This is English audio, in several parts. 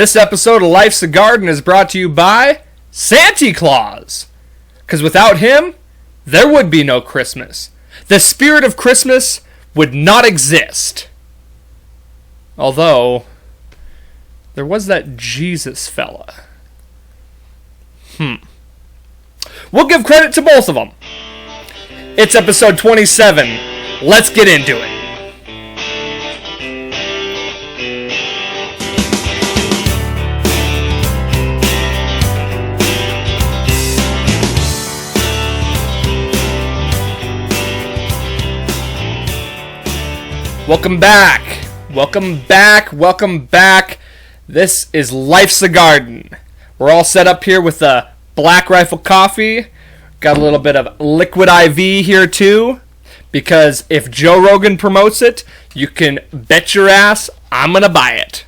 This episode of Life's a Garden is brought to you by Santa Claus. Because without him, there would be no Christmas. The spirit of Christmas would not exist. Although, there was that Jesus fella. We'll give credit to both of them. It's episode 27. Let's get into it. Welcome back. Welcome back. This is Life's a Garden. We're all set up here with the Black Rifle coffee. Got a little bit of Liquid IV here too. Because if Joe Rogan promotes it, you can bet your ass I'm going to buy it.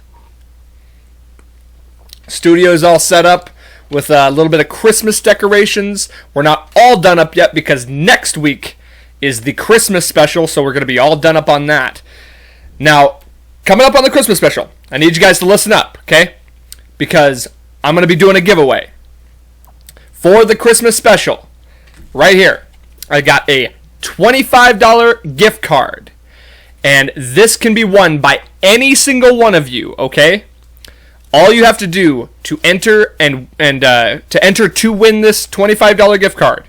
Studio's all set up with a little bit of Christmas decorations. We're not all done up yet because next week is the Christmas special, so we're going to be all done up on that. Now, coming up on the Christmas special, I need you guys to listen up, okay? Because I'm going to be doing a giveaway. For the Christmas special, right here, I got a $25 gift card. And this can be won by any single one of you, okay? All you have to do to enter to win this $25 gift card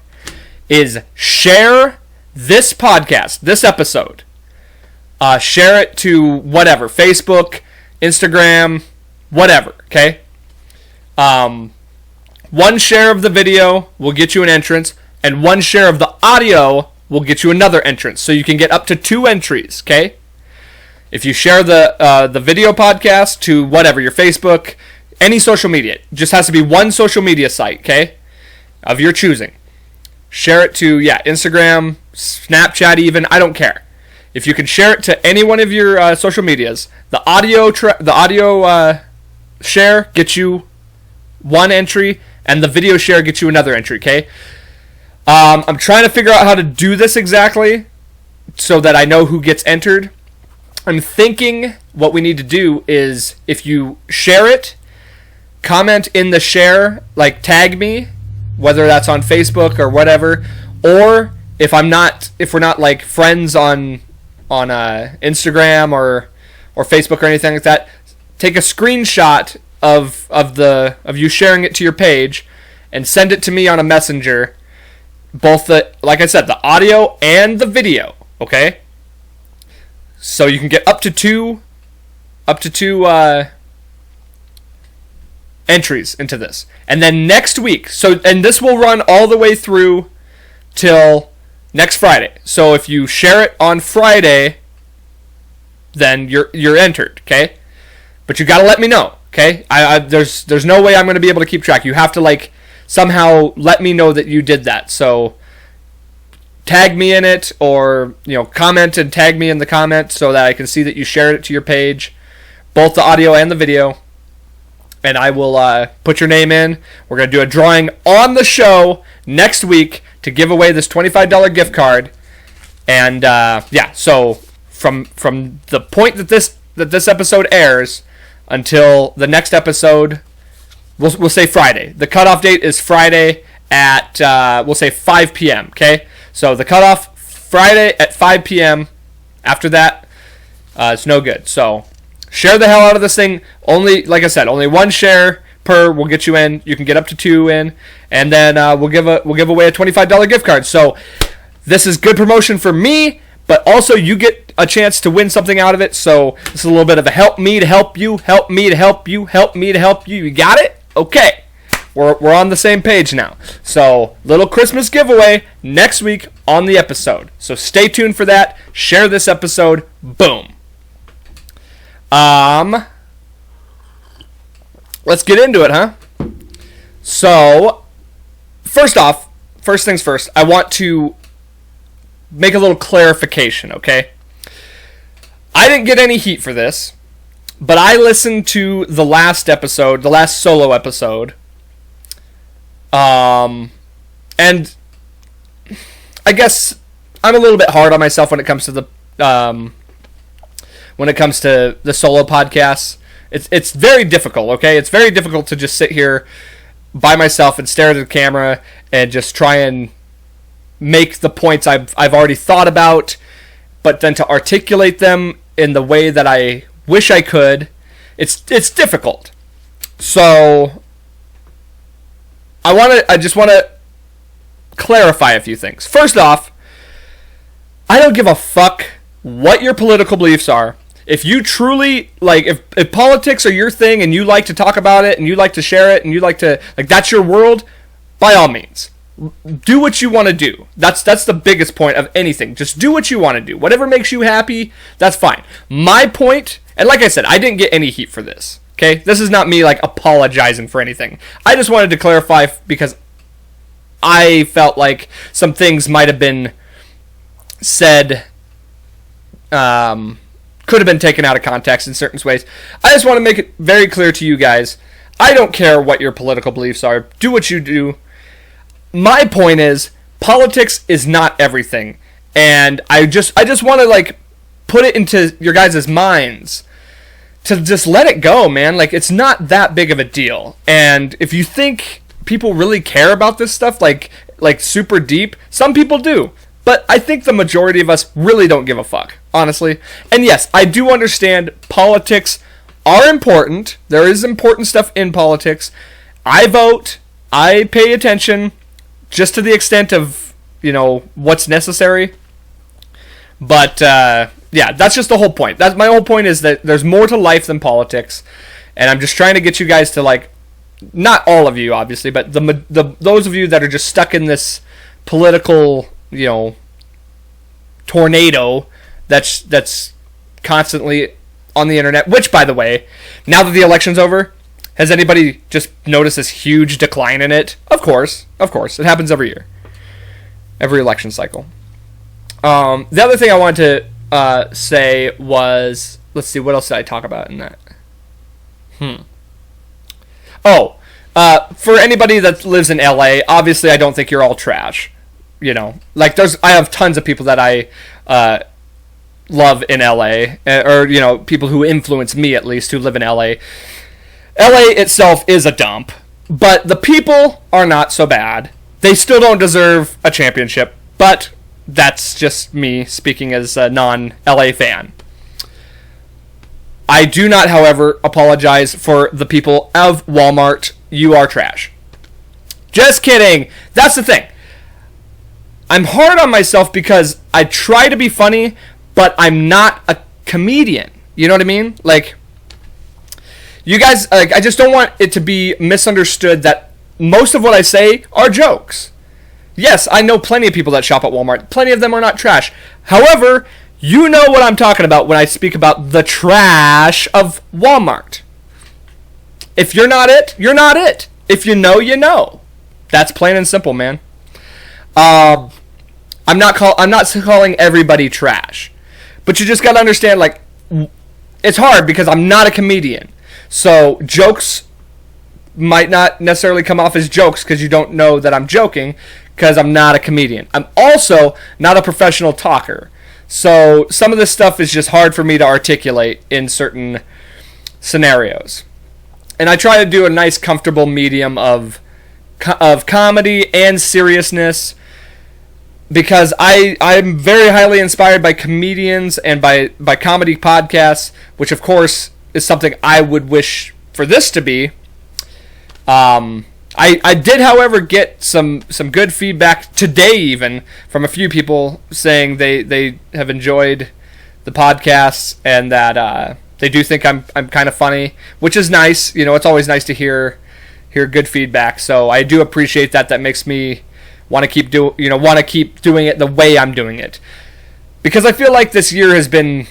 is share this podcast, this episode. Share it to whatever, Facebook, Instagram, whatever, okay? One share of the video will get you an entrance, and one share of the audio will get you another entrance. So you can get up to 2 entries, okay? If you share the video podcast to whatever, your Facebook, any social media, it just has to be one social media site, okay? Of your choosing. Share it to, Instagram, Snapchat even, I don't care. If you can share it to any one of your social medias, the audio share gets you one entry, and the video share gets you another entry, okay? I'm trying to figure out how to do this exactly so that I know who gets entered. I'm thinking what we need to do is if you share it, comment in the share, like tag me, whether that's on Facebook or whatever, or if we're not like friends on Instagram or Facebook or anything like that, take a screenshot of you sharing it to your page and send it to me on a messenger. Both like I said, the audio and the video, okay? So you can get up to two entries into this. And then next week, and this will run all the way through till next Friday. So if you share it on Friday, then you're entered, okay? But you got to let me know, okay? There's no way I'm going to be able to keep track. You have to somehow let me know that you did that. So tag me in it, or comment and tag me in the comments so that I can see that you shared it to your page, both the audio and the video. And I will put your name in. We're going to do a drawing on the show next week to give away this $25 gift card. And so from the point that this episode airs until the next episode, we'll say Friday. The cutoff date is Friday at we'll say 5 p.m. Okay, so the cutoff Friday at 5 p.m. After that, it's no good. So share the hell out of this thing. Only, like I said, only one share per will get you in. You can get up to 2 in, and then we'll give away a $25 gift card. So this is good promotion for me, but also you get a chance to win something out of it. So this is a little bit of a help me to help you, help me to help you, help me to help you. You got it? Okay. We're on the same page now. So little Christmas giveaway next week on the episode. So stay tuned for that. Share this episode. Boom. Let's get into it, huh? So, first things first, I want to make a little clarification, okay? I didn't get any heat for this, but I listened to the last solo episode, and I guess I'm a little bit hard on myself when it comes to the solo podcasts. It's very difficult, okay? It's very difficult to just sit here by myself and stare at the camera and just try and make the points I've already thought about, but then to articulate them in the way that I wish I could. It's difficult. So I just want to clarify a few things. First off, I don't give a fuck what your political beliefs are. If you truly, like, if politics are your thing and you like to talk about it and you like to share it and you like to, like, that's your world, by all means. Do what you want to do. That's the biggest point of anything. Just do what you want to do. Whatever makes you happy, that's fine. My point, and like I said, I didn't get any heat for this. Okay? This is not me, like, apologizing for anything. I just wanted to clarify because I felt like some things might have been said, could have been taken out of context in certain ways. I just want to make it very clear to you guys, I don't care what your political beliefs are. Do what you do. My point is, politics is not everything. And I just want to, like, put it into your guys' minds to just let it go, man. Like, it's not that big of a deal. And if you think people really care about this stuff, like super deep, some people do. But I think the majority of us really don't give a fuck, honestly. And yes, I do understand politics are important. There is important stuff in politics. I vote. I pay attention just to the extent of, what's necessary. But, yeah, that's just the whole point. That's my whole point, is that there's more to life than politics. And I'm just trying to get you guys to, like, not all of you, obviously, but those of you that are just stuck in this political, tornado that's constantly on the internet, which, by the way, now that the election's over, has anybody just noticed this huge decline in it? Of course. It happens every year. Every election cycle. The other thing I wanted to say was, let's see, what else did I talk about in that? For anybody that lives in LA, obviously I don't think you're all trash. Like, I have tons of people that I love in LA, or, people who influence me, at least, who live in LA. LA itself is a dump, but the people are not so bad. They still don't deserve a championship, but that's just me speaking as a non-LA fan. I do not, however, apologize for the people of Walmart. You are trash. Just kidding. That's the thing. I'm hard on myself because I try to be funny, but I'm not a comedian. You know what I mean? Like, you guys, like, I just don't want it to be misunderstood that most of what I say are jokes. Yes, I know plenty of people that shop at Walmart. Plenty of them are not trash. However, you know what I'm talking about when I speak about the trash of Walmart. If you're not it, you're not it. If you know, you know. That's plain and simple, man. I'm not calling everybody trash, but you just gotta understand, like, it's hard because I'm not a comedian, so jokes might not necessarily come off as jokes because you don't know that I'm joking because I'm not a comedian. I'm also not a professional talker, so some of this stuff is just hard for me to articulate in certain scenarios, and I try to do a nice, comfortable medium of comedy and seriousness. Because I'm very highly inspired by comedians and by comedy podcasts, which of course is something I would wish for this to be. I did, however, get some good feedback today, even from a few people saying they have enjoyed the podcasts and that they do think I'm kind of funny, which is nice. It's always nice to hear good feedback. So I do appreciate that. That makes me want to keep doing it the way I'm doing it, because I feel like this year has been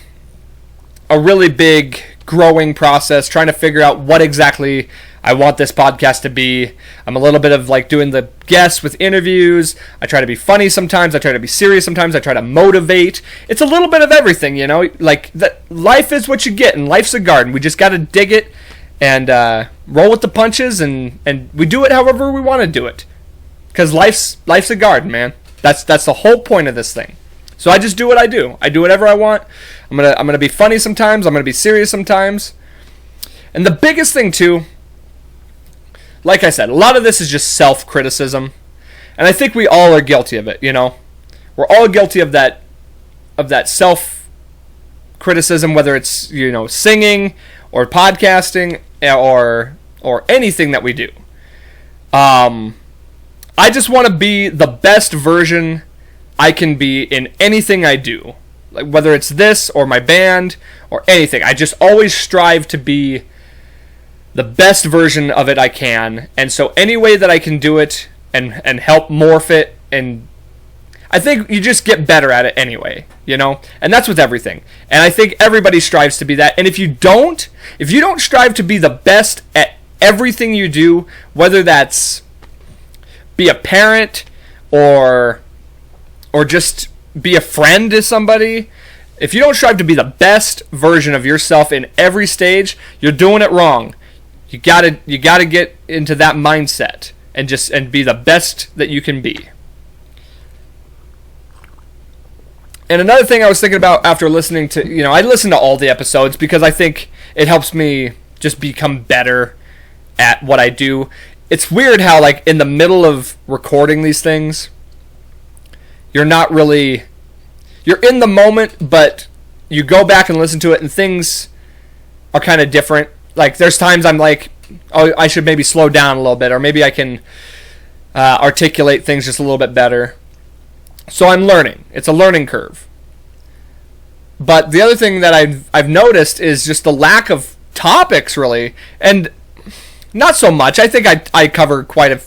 a really big growing process, trying to figure out what exactly I want this podcast to be. I'm a little bit of like doing the guests with interviews. I try to be funny sometimes. I try to be serious sometimes. I try to motivate. It's a little bit of everything, like that. Life is what you get, and life's a garden. We just got to dig it and roll with the punches, and we do it however we want to do it. Because life's a garden, man. That's the whole point of this thing. So I just do what I do. I do whatever I want. I'm gonna be funny sometimes. I'm gonna be serious sometimes. And the biggest thing too, like I said, a lot of this is just self-criticism. And I think we all are guilty of it, you know. We're all guilty of that self-criticism, whether it's, you know, singing or podcasting or anything that we do. I just want to be the best version I can be in anything I do. Like whether it's this or my band or anything. I just always strive to be the best version of it I can. And so any way that I can do it and help morph it, and I think you just get better at it anyway, you know? And that's with everything. And I think everybody strives to be that. And if you don't strive to be the best at everything you do, whether that's be a parent or just be a friend to somebody, if you don't strive to be the best version of yourself in every stage, you're doing it wrong. You gotta get into that mindset and be the best that you can be. And another thing I was thinking about after listening to, you know, I listen to all the episodes because I think it helps me just become better at what I do. It's weird how, like, in the middle of recording these things, you're in the moment, but you go back and listen to it and things are kind of different. Like, there's times I'm like, oh, I should maybe slow down a little bit, or maybe I can articulate things just a little bit better. So I'm learning. It's a learning curve. But the other thing that I've noticed is just the lack of topics, really. And not so much. I think I cover quite a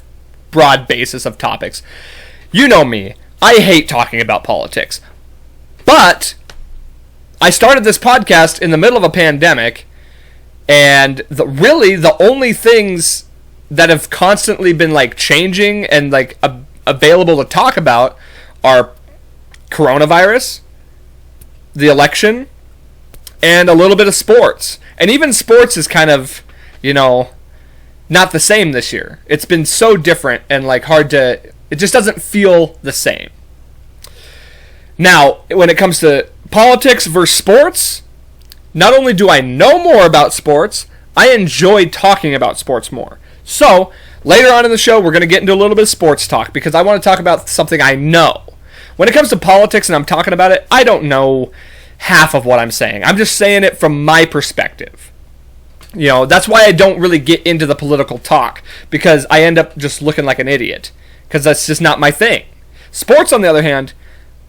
broad basis of topics. You know me. I hate talking about politics. But I started this podcast in the middle of a pandemic, and the only things that have constantly been like changing and like available to talk about are coronavirus, the election, and a little bit of sports. And even sports is kind of, you know, not the same this year. It's been so different and like it just doesn't feel the same. Now, when it comes to politics versus sports, not only do I know more about sports, I enjoy talking about sports more. So, later on in the show, we're going to get into a little bit of sports talk because I want to talk about something I know. When it comes to politics and I'm talking about it, I don't know half of what I'm saying. I'm just saying it from my perspective. You know, that's why I don't really get into the political talk, because I end up just looking like an idiot, because that's just not my thing. Sports, on the other hand,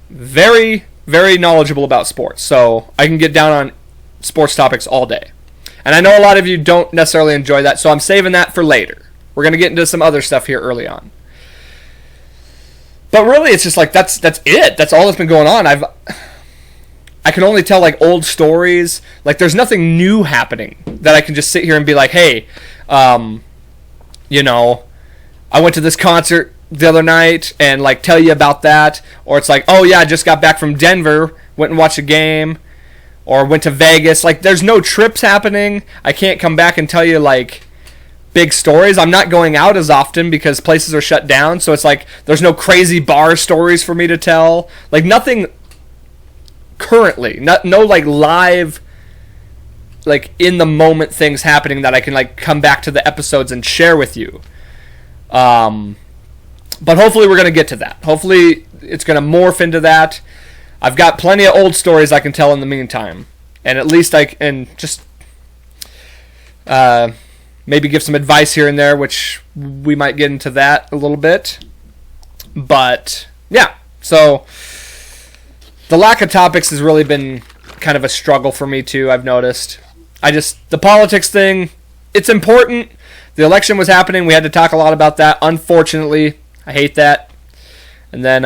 very, very knowledgeable about sports, so I can get down on sports topics all day. And I know a lot of you don't necessarily enjoy that, so I'm saving that for later. We're going to get into some other stuff here early on. But really, it's just like, that's it. That's all that's been going on. I can only tell like old stories. Like, there's nothing new happening that I can just sit here and be like, hey, you know, I went to this concert the other night and like tell you about that. Or it's like, oh yeah, I just got back from Denver, went and watched a game, or went to Vegas. Like, there's no trips happening. I can't come back and tell you like big stories. I'm not going out as often because places are shut down, so it's like there's no crazy bar stories for me to tell. Like, nothing currently, no like live, like in the moment things happening that I can like come back to the episodes and share with you. But hopefully we're going to get to that. Hopefully it's going to morph into that. I've got plenty of old stories I can tell in the meantime, and at least I can just maybe give some advice here and there, which we might get into that a little bit. But yeah, so the lack of topics has really been kind of a struggle for me too, I've noticed. The politics thing, it's important. The election was happening. We had to talk a lot about that. Unfortunately, I hate that. And then,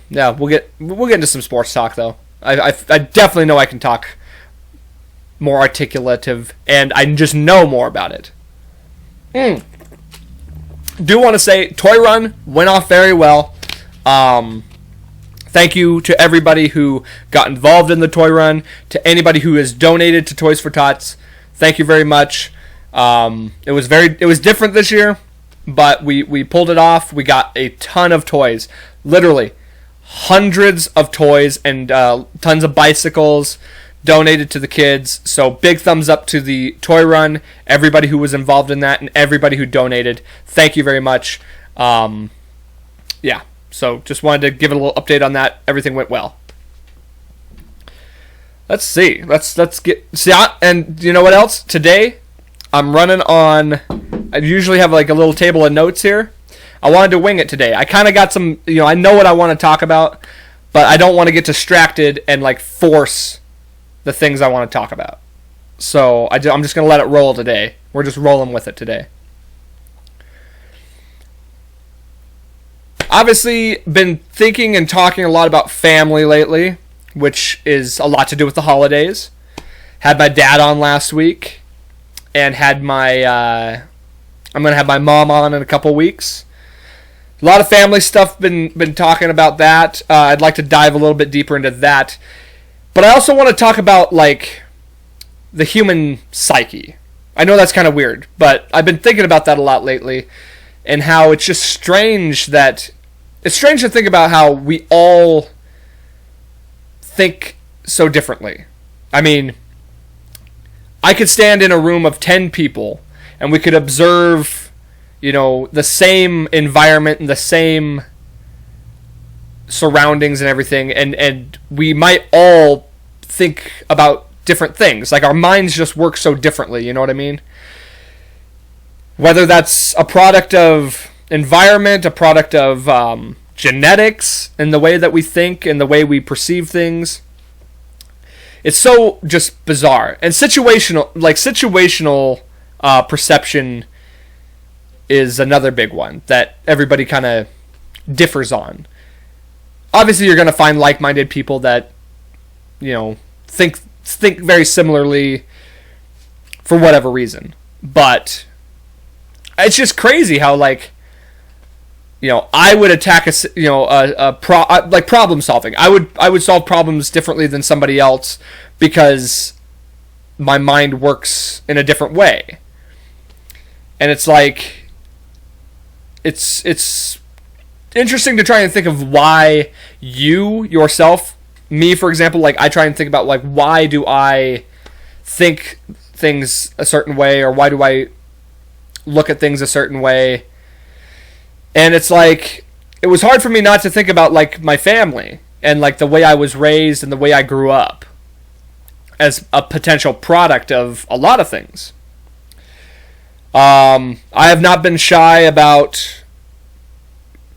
yeah, we'll get into some sports talk, though. I definitely know I can talk more articulative, and I just know more about it. Do want to say, Toy Run went off very well. Thank you to everybody who got involved in the Toy Run, to anybody who has donated to Toys for Tots. Thank you very much. It was different this year, but we pulled it off. We got a ton of toys, literally hundreds of toys, and tons of bicycles, donated to the kids. So big thumbs up to the toy run, everybody who was involved in that, and everybody who donated. Thank you very much. Yeah, so just wanted to give it a little update on that. Everything went well. Let's see. Let's and you know what else? Today, I'm running on. I usually have like a little table of notes here. I wanted to wing it today. I kind of got some. I know what I want to talk about, but I don't want to get distracted and like force the things I want to talk about. So I'm just gonna let it roll today. We're just rolling with it today. Obviously, been thinking and talking a lot about family lately, which is a lot to do with the holidays. Had my dad on last week, and had I'm gonna have my mom on in a couple weeks. A lot of family stuff. Been talking about that. I'd like to dive a little bit deeper into that, but I also want to talk about like the human psyche. I know that's kind of weird, but I've been thinking about that a lot lately, and how it's just strange that it's strange to think about how we all think so differently. I mean, I could stand in a room of 10 people and we could observe, the same environment and the same surroundings and everything, and we might all think about different things. Like our minds just work so differently, you know what I mean? Whether that's a product of environment, a product of genetics, and the way that we think and the way we perceive things. It's so just bizarre. And situational perception is another big one that everybody kind of differs on. Obviously, you're going to find like-minded people that, think very similarly for whatever reason. But it's just crazy how, I would attack problem solving. I would solve problems differently than somebody else because my mind works in a different way. And it's like, it's interesting to try and think of why yourself, me for example, I try and think about why do I think things a certain way, or why do I look at things a certain way. And it's it was hard for me not to think about my family and the way I was raised and the way I grew up as a potential product of a lot of things. I have not been shy about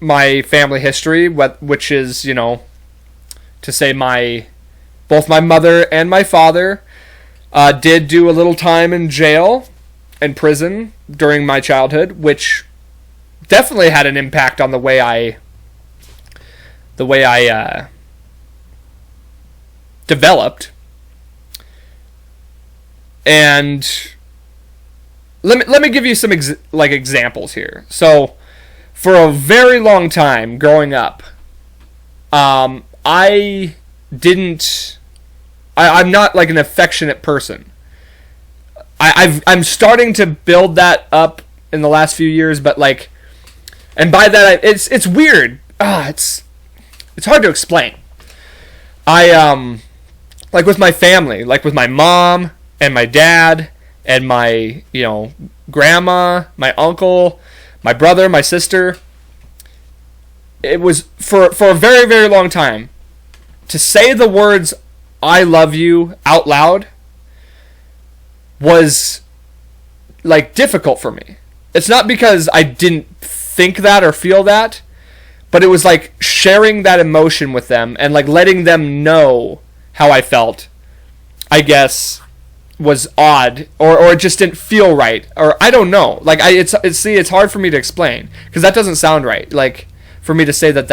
my family history, which is, to say both my mother and my father did do a little time in jail and prison during my childhood, which definitely had an impact on the way I developed. And let me give you some examples here. So, for a very long time growing up, I'm not an affectionate person. I'm starting to build that up in the last few years, but and by that it's weird. It's hard to explain. I with my family, with my mom and my dad and my grandma, my uncle, my brother, my sister. It was for a very, very long time to say the words "I love you" out loud was difficult for me. It's not because I didn't think that or feel that, but it was sharing that emotion with them and letting them know how I felt, I guess, was odd, or it just didn't feel right, or I don't know. It's hard for me to explain because that doesn't sound right. For me to say that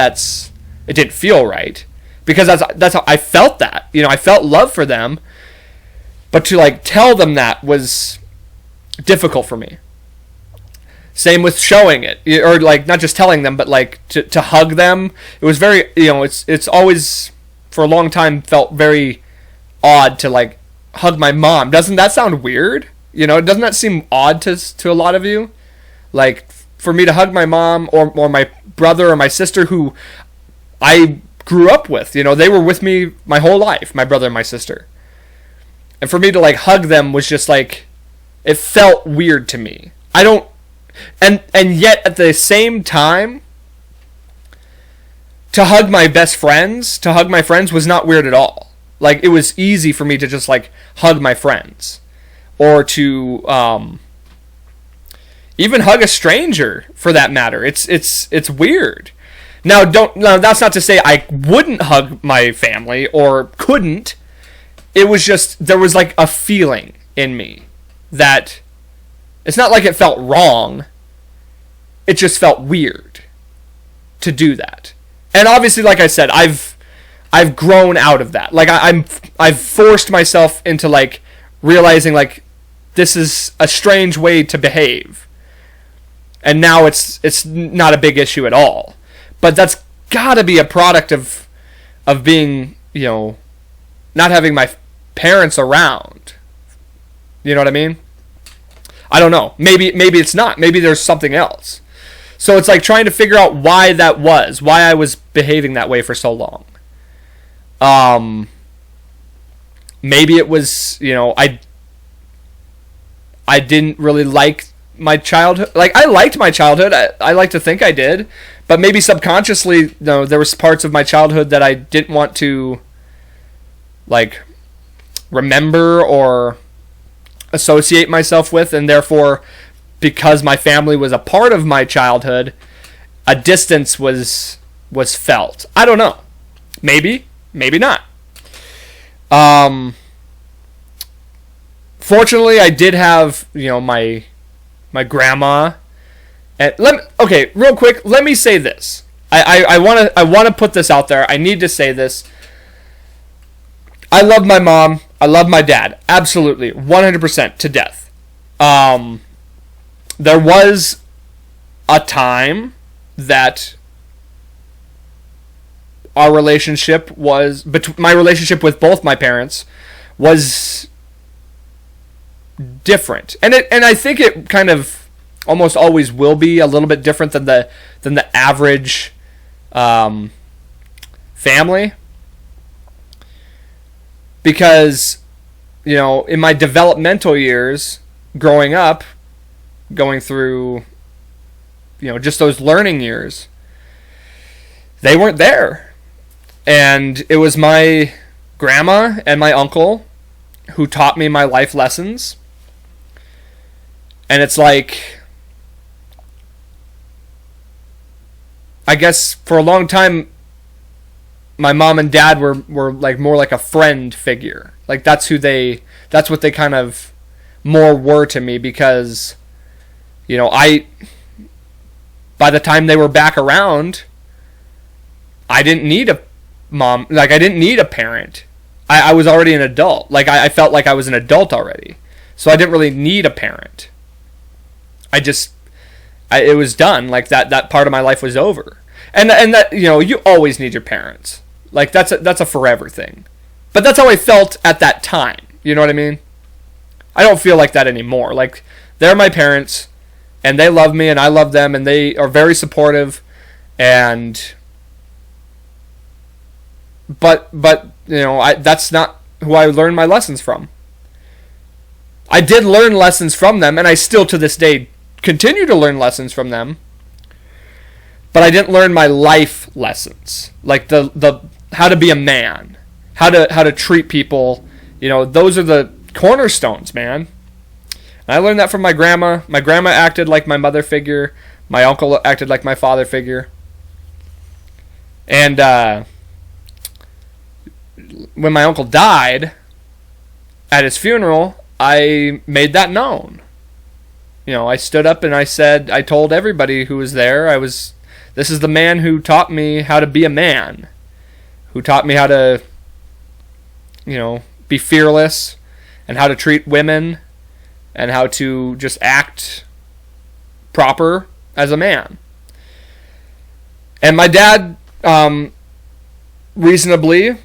it didn't feel right, because that's how I felt that. I felt love for them, but to tell them that was difficult for me. Same with showing it, or not just telling them, but to hug them. It was very, it's always for a long time felt very odd to hug my mom. Doesn't that sound weird? Doesn't that seem odd to a lot of you? For me to hug my mom or my brother or my sister who I grew up with. They were with me my whole life, my brother and my sister. And for me to like hug them was just like, it felt weird to me. I don't, and yet at the same time, to hug my best friends, to hug my friends was not weird at all. Like, it was easy for me to just like hug my friends, or to even hug a stranger for that matter. It's weird. Now that's not to say I wouldn't hug my family or couldn't. It was just, there was like a feeling in me that it's not like it felt wrong. It just felt weird to do that. And obviously, like I said, I've grown out of that. Like I've forced myself into like realizing like this is a strange way to behave. And now it's not a big issue at all. But that's got to be a product of being, not having my parents around. You know what I mean? I don't know. Maybe it's not. Maybe there's something else. So it's like trying to figure out why that was, why I was behaving that way for so long. Maybe it was, I didn't really like my childhood. Like, I liked my childhood. I like to think I did. But maybe subconsciously, there was parts of my childhood that I didn't want to, like, remember or associate myself with, and therefore, because my family was a part of my childhood, a distance was felt. I don't know. Maybe not. Fortunately, I did have, my grandma. And real quick, let me say this. I want to put this out there. I need to say this. I love my mom. I love my dad. Absolutely. 100% to death. There was a time that our relationship was, my relationship with both my parents was different. And I think it kind of almost always will be a little bit different than the average family. Because, in my developmental years, growing up, going through, just those learning years, they weren't there. And it was my grandma and my uncle who taught me my life lessons. And it's like, I guess for a long time, my mom and dad were like more like a friend figure. Like that's what they kind of more were to me, because, by the time they were back around, I didn't need a mom. Like, I didn't need a parent. I was already an adult. Like, I felt like I was an adult already. So I didn't really need a parent. It was done. Like, that part of my life was over. And that, you always need your parents. Like, that's a forever thing. But that's how I felt at that time. You know what I mean? I don't feel like that anymore. Like, they're my parents, and they love me, and I love them, and they are very supportive, but that's not who I learned my lessons from. I did learn lessons from them, and I still to this day continue to learn lessons from them. But I didn't learn my life lessons, like the how to be a man, how to treat people. Those are the cornerstones, man. And I learned that from my grandma. My grandma acted like my mother figure. My uncle acted like my father figure. And when my uncle died, at his funeral, I made that known. I stood up and I told everybody who was there, this is the man who taught me how to be a man, who taught me how to, be fearless, and how to treat women, and how to just act proper as a man. And my dad, reasonably,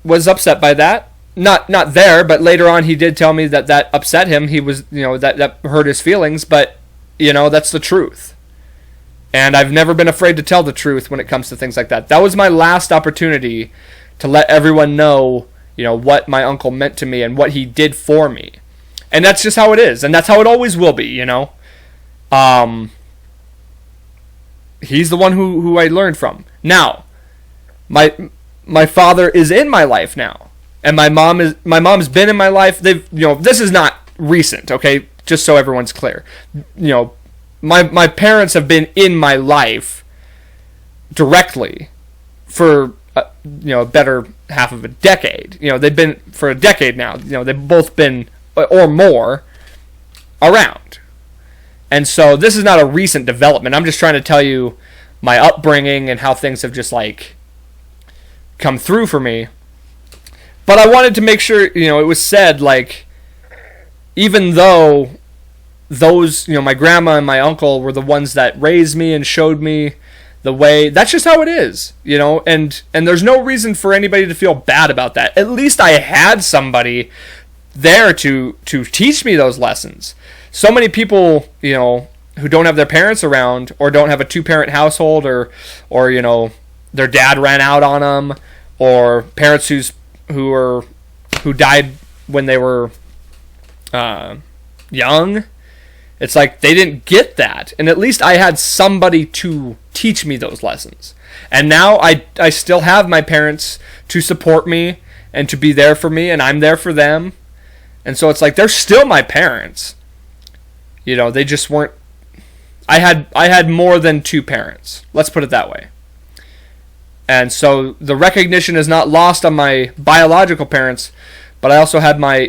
was upset by that. Not there, but later on he did tell me that upset him. He was, that hurt his feelings, but, that's the truth. And I've never been afraid to tell the truth when it comes to things like that. That was my last opportunity to let everyone know what my uncle meant to me and what he did for me. And that's just how it is, and that's how it always will be, He's the one who I learned from. Now, my father is in my life now, and my mom's been in my life. This is not recent, okay? Just so everyone's clear. My parents have been in my life directly for a better half of a decade. They've been for a decade now. They've both been or more around. And so this is not a recent development. I'm just trying to tell you my upbringing and how things have just come through for me. But I wanted to make sure, it was said, even though those, my grandma and my uncle were the ones that raised me and showed me the way, that's just how it is, and there's no reason for anybody to feel bad about that. At least I had somebody there to teach me those lessons. So many people, who don't have their parents around, or don't have a 2-parent household, or their dad ran out on them, or parents who died when they were young. It's like they didn't get that, and at least I had somebody to teach me those lessons. And now I still have my parents to support me and to be there for me, and I'm there for them. And so it's like they're still my parents. They just weren't. I had more than 2 parents. Let's put it that way. And so the recognition is not lost on my biological parents, but I also had my,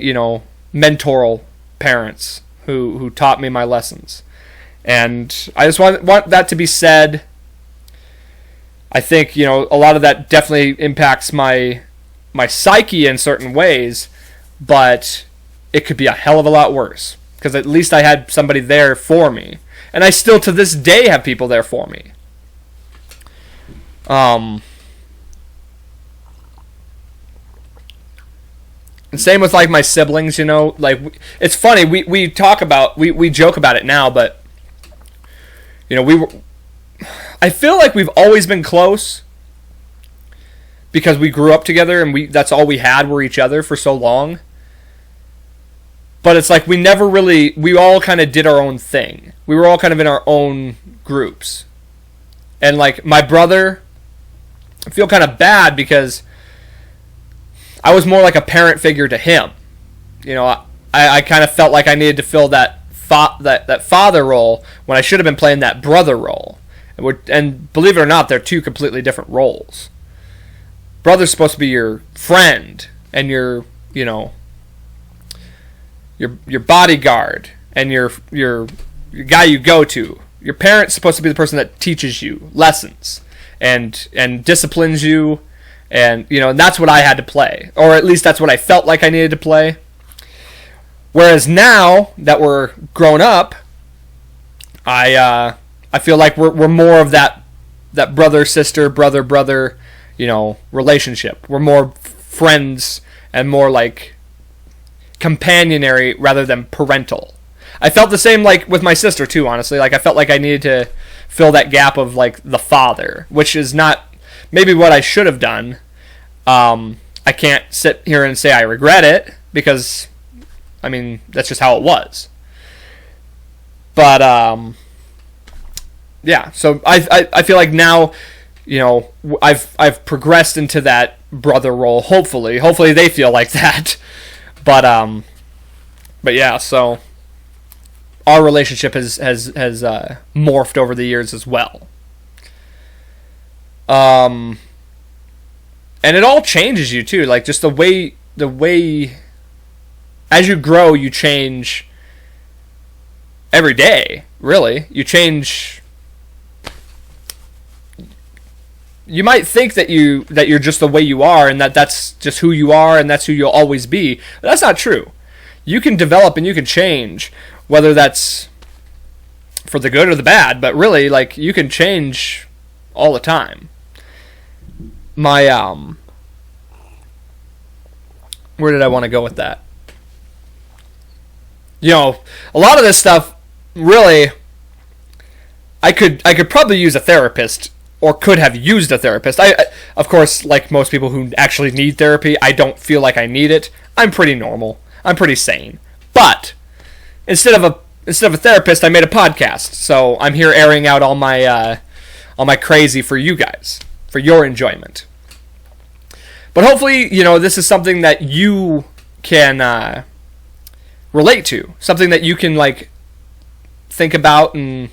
mentoral parents who taught me my lessons. And I just want that to be said. I think, a lot of that definitely impacts my psyche in certain ways, but it could be a hell of a lot worse, because at least I had somebody there for me. And I still, to this day, have people there for me. And same with, my siblings, it's funny, we talk about, we joke about it now, but, I feel like we've always been close, because we grew up together, and that's all we had were each other for so long. But it's like we all kind of did our own thing. We were all kind of in our own groups. And my brother, I feel kind of bad because I was more like a parent figure to him. I kind of felt like I needed to fill that father role when I should have been playing that brother role. And believe it or not, they're 2 completely different roles. Brother's supposed to be your friend and your bodyguard and your guy you go to. Your parent's supposed to be the person that teaches you lessons and disciplines you, and and that's what I had to play, or at least that's what I felt like I needed to play. Whereas now that we're grown up, I feel like we're more of that brother sister brother relationship. We're more friends and more companionary rather than parental. I felt the same with my sister too, honestly. I felt like I needed to fill that gap of the father, which is not maybe what I should have done. I can't sit here and say I regret it, because that's just how it was. But yeah, so I feel like now, I've progressed into that brother role. Hopefully they feel like that. But yeah, so our relationship has morphed over the years as well. And it all changes you too, just the way as you grow, you change every day. Really, you change. You might think that you're just the way you are, and that's just who you are, and that's who you'll always be. But that's not true. You can develop and you can change, whether that's for the good or the bad. But really, you can change all the time. My where did I want to go with that? A lot of this stuff, really, I could probably use a therapist or could have used a therapist. Of course, like most people who actually need therapy, I don't feel like I need it. I'm pretty normal. I'm pretty sane. But instead of a therapist, I made a podcast. So I'm here airing out all my crazy for you guys, for your enjoyment. But hopefully, this is something that you can relate to, something that you can like think about and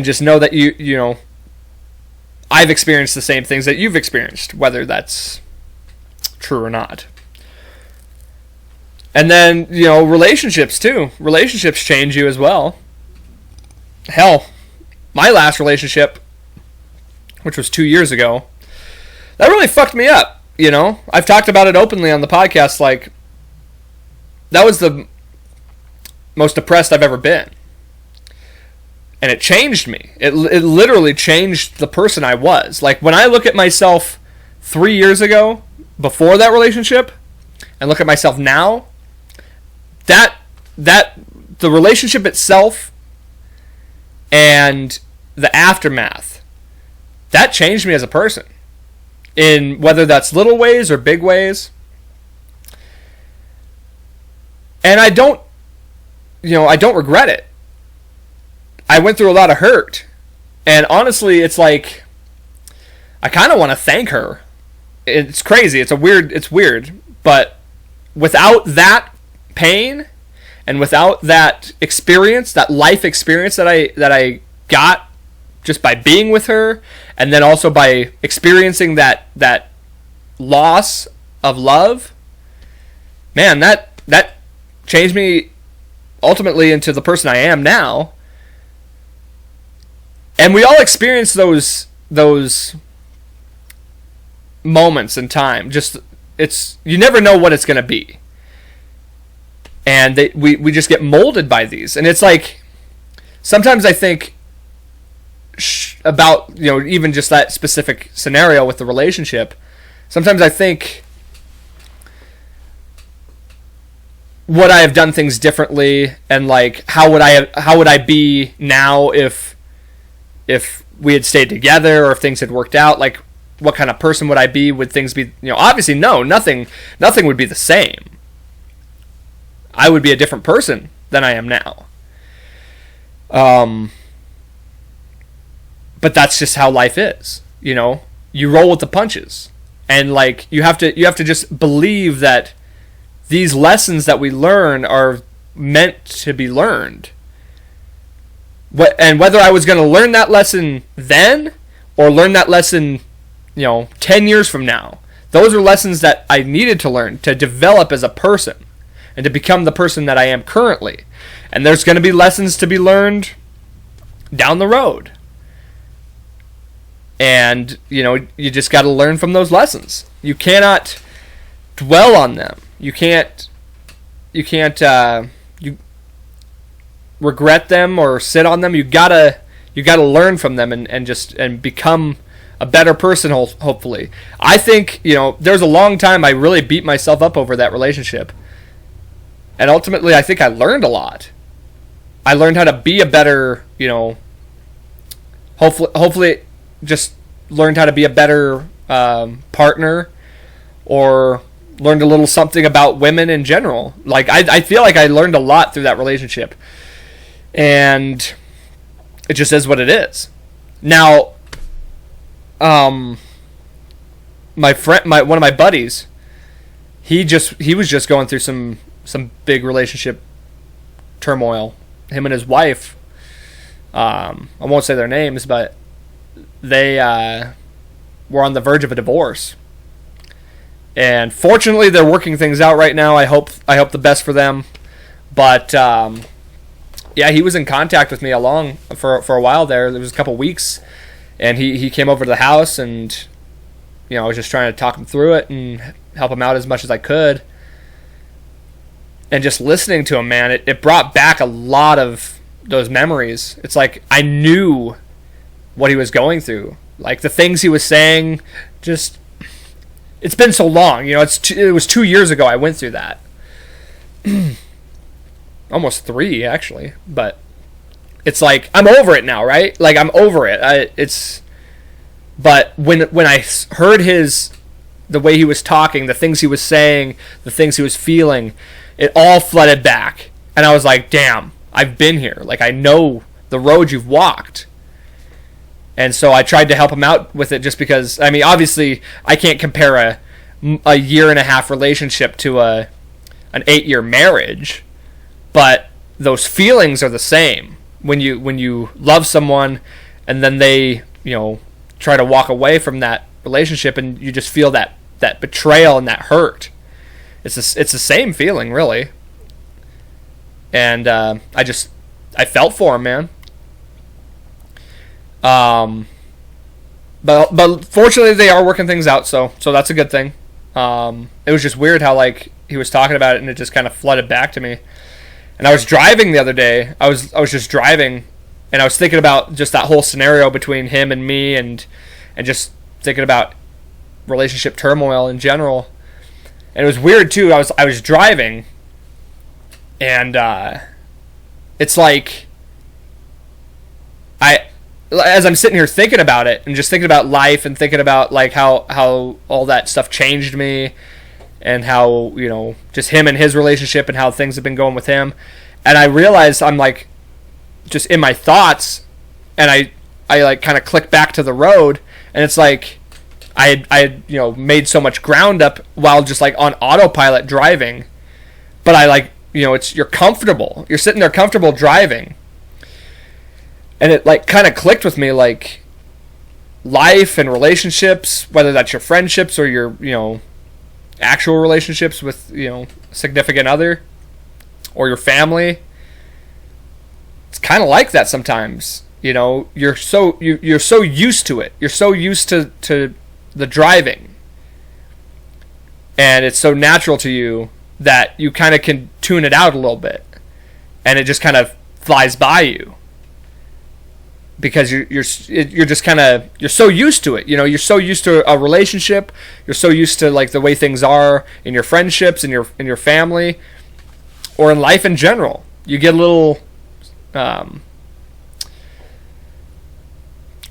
just know that I've experienced the same things that you've experienced, whether that's true or not. And then, relationships too. Relationships change you as well. Hell, my last relationship, which was 2 years ago, that really fucked me up, I've talked about it openly on the podcast, like, that was the most depressed I've ever been. And it changed me. It literally changed the person I was. Like, when I look at myself 3 years ago, before that relationship, and look at myself now, that the relationship itself and the aftermath, that changed me as a person. In whether that's little ways or big ways. And I don't regret it. I went through a lot of hurt. And honestly, it's like, I kind of want to thank her. It's crazy. It's weird. But without that pain and without that experience, that life experience that I got just by being with her, and then also by experiencing that loss of love, man, that changed me ultimately into the person I am now. And we all experience those moments in time. Just, you never know what it's going to be. And we just get molded by these. And it's like, sometimes I think about, even just that specific scenario with the relationship. Sometimes I think, would I have done things differently? And like, how would I be now if we had stayed together, or if things had worked out? Like, what kind of person would I be? Would things be, obviously no, nothing would be the same. I would be a different person than I am now. But that's just how life is, You roll with the punches. And like, you have to just believe that these lessons that we learn are meant to be learned. And whether I was going to learn that lesson then, or learn that lesson, 10 years from now, those are lessons that I needed to learn to develop as a person and to become the person that I am currently. And there's going to be lessons to be learned down the road. And, you just got to learn from those lessons. You cannot dwell on them. You can't regret them or sit on them. You gotta learn from them and become a better person, hopefully. I think, there's a long time I really beat myself up over that relationship. And ultimately, I think I learned a lot. I learned how to be a better, hopefully just learned how to be a better partner, or learned a little something about women in general. Like, I feel like I learned a lot through that relationship. And it just is what it is. Now, one of my buddies, he was just going through some big relationship turmoil. Him and his wife, I won't say their names, but they were on the verge of a divorce. And fortunately, they're working things out right now. I hope the best for them. But yeah, he was in contact with me for a while there. There was a couple weeks, and he came over to the house, and I was just trying to talk him through it and help him out as much as I could. And just listening to him, man, it brought back a lot of those memories. It's like I knew what he was going through. Like, the things he was saying, just, it's been so long. It was 2 years ago I went through that. Almost 3, actually. But it's like I'm over it now, right? Like I'm over it. But when I heard the way he was talking, the things he was saying, the things he was feeling, it all flooded back. And I was like, damn, I've been here. Like, I know the road you've walked. And so I tried to help him out with it just because, I mean, obviously, I can't compare a 1.5-year relationship to an 8-year marriage. But those feelings are the same. When you love someone and then they, try to walk away from that relationship and you just feel that betrayal and that hurt. It's the same feeling, really. And I felt for him, man. But fortunately they are working things out, so that's a good thing. It was just weird how like he was talking about it and it just kind of flooded back to me. And I was driving the other day. I was just driving and I was thinking about just that whole scenario between him and me and just thinking about relationship turmoil in general. And it was weird too. I was driving and it's like as I'm sitting here thinking about it and just thinking about life and thinking about like how all that stuff changed me and how, just him and his relationship and how things have been going with him. And I realized I'm like just in my thoughts and I like kind of click back to the road and it's like I had made so much ground up while just like on autopilot driving. But I like, you're comfortable. You're sitting there comfortable driving. And it like kind of clicked with me like life and relationships, whether that's your friendships or your, actual relationships with, significant other or your family. It's kind of like that sometimes. You're so used to it. You're so used to the driving. And it's so natural to you that you kind of can tune it out a little bit. And it just kind of flies by you. Because you're just kind of, you're so used to it. You're so used to a relationship. You're so used to like the way things are in your friendships, in your family, or in life in general. You get a little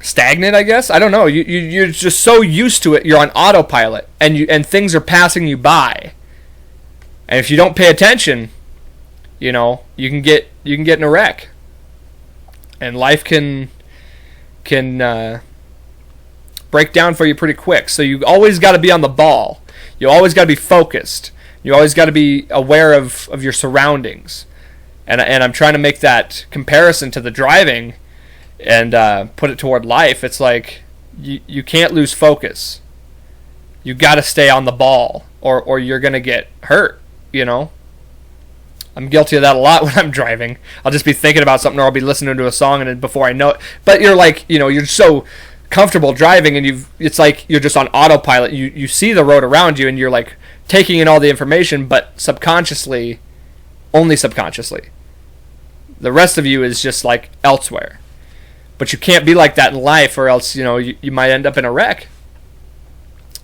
stagnant, I guess. I don't know. You're just so used to it. You're on autopilot, and things are passing you by. And if you don't pay attention, you can get in a wreck. And life can break down for you pretty quick. So you always got to be on the ball. You always got to be focused. You always got to be aware of your surroundings. And I'm trying to make that comparison to the driving and put it toward life. It's like you can't lose focus. You got to stay on the ball or you're going to get hurt, I'm guilty of that a lot when I'm driving. I'll just be thinking about something or I'll be listening to a song and then before I know it. But you're like, you're so comfortable driving and it's like you're just on autopilot. You see the road around you and you're like taking in all the information, but only subconsciously. The rest of you is just like elsewhere. But you can't be like that in life or else, you might end up in a wreck.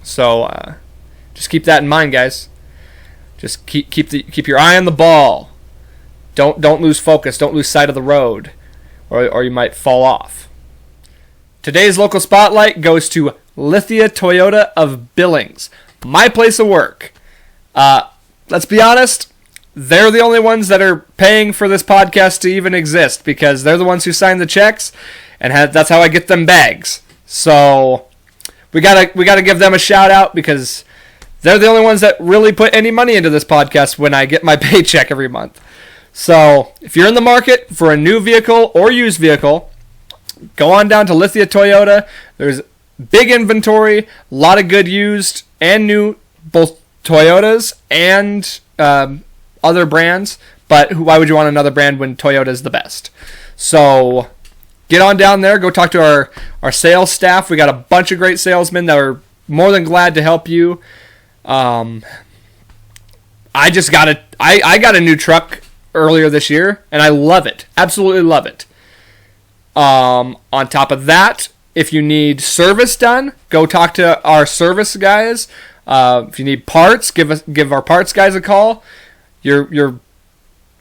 So just keep that in mind, guys. Just keep your eye on the ball. Don't lose focus. Don't lose sight of the road, or you might fall off. Today's local spotlight goes to Lithia Toyota of Billings, my place of work. Let's be honest, they're the only ones that are paying for this podcast to even exist because they're the ones who sign the checks, and that's how I get them bags. So we gotta give them a shout out because they're the only ones that really put any money into this podcast when I get my paycheck every month. So if you're in the market for a new vehicle or used vehicle, go on down to Lithia Toyota. There's big inventory, a lot of good used and new, both Toyotas and other brands. But why would you want another brand when Toyota is the best? So get on down there. Go talk to our sales staff. We got a bunch of great salesmen that are more than glad to help you. I got a new truck earlier this year and I love it. Absolutely love it. On top of that, if you need service done, go talk to our service guys. If you need parts, give our parts guys a call. You're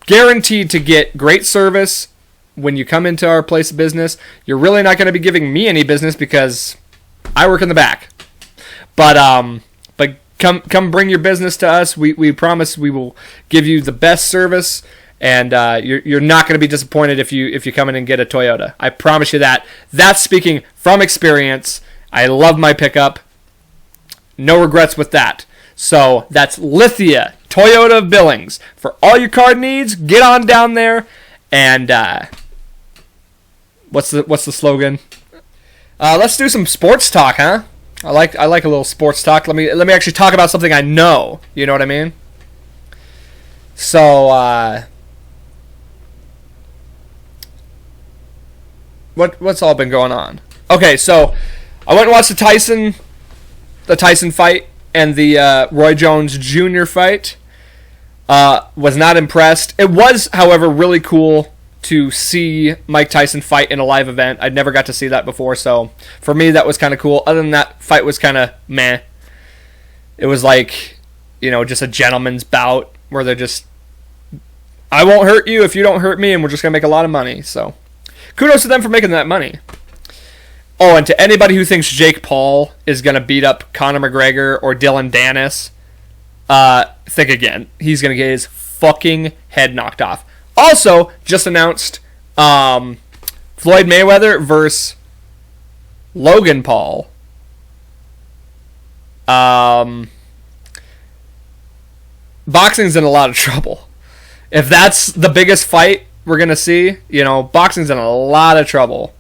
guaranteed to get great service when you come into our place of business, you're really not going to be giving me any business because I work in the back. But come bring your business to us. We promise we will give you the best service, and you're not going to be disappointed if you come in and get a Toyota. I promise you that. That's speaking from experience. I love my pickup. No regrets with that. So that's Lithia Toyota of Billings. For all your car needs, get on down there. And what's the slogan? Let's do some sports talk, huh? I like a little sports talk. Let me actually talk about something I know. You know what I mean? So what's all been going on? Okay, so I went and watched the Tyson fight and the Roy Jones Jr. fight. Was not impressed. It was, however, really cool to see Mike Tyson fight in a live event. I'd never got to see that before, so for me that was kind of cool. Other than that, fight was kind of meh. It was like, just a gentleman's bout where they're just, I won't hurt you if you don't hurt me, and we're just going to make a lot of money. So kudos to them for making that money. Oh, and to anybody who thinks Jake Paul is going to beat up Conor McGregor or Dylan Dennis, think again. He's going to get his fucking head knocked off. Also, just announced Floyd Mayweather versus Logan Paul. Boxing's in a lot of trouble. If that's the biggest fight we're going to see, boxing's in a lot of trouble.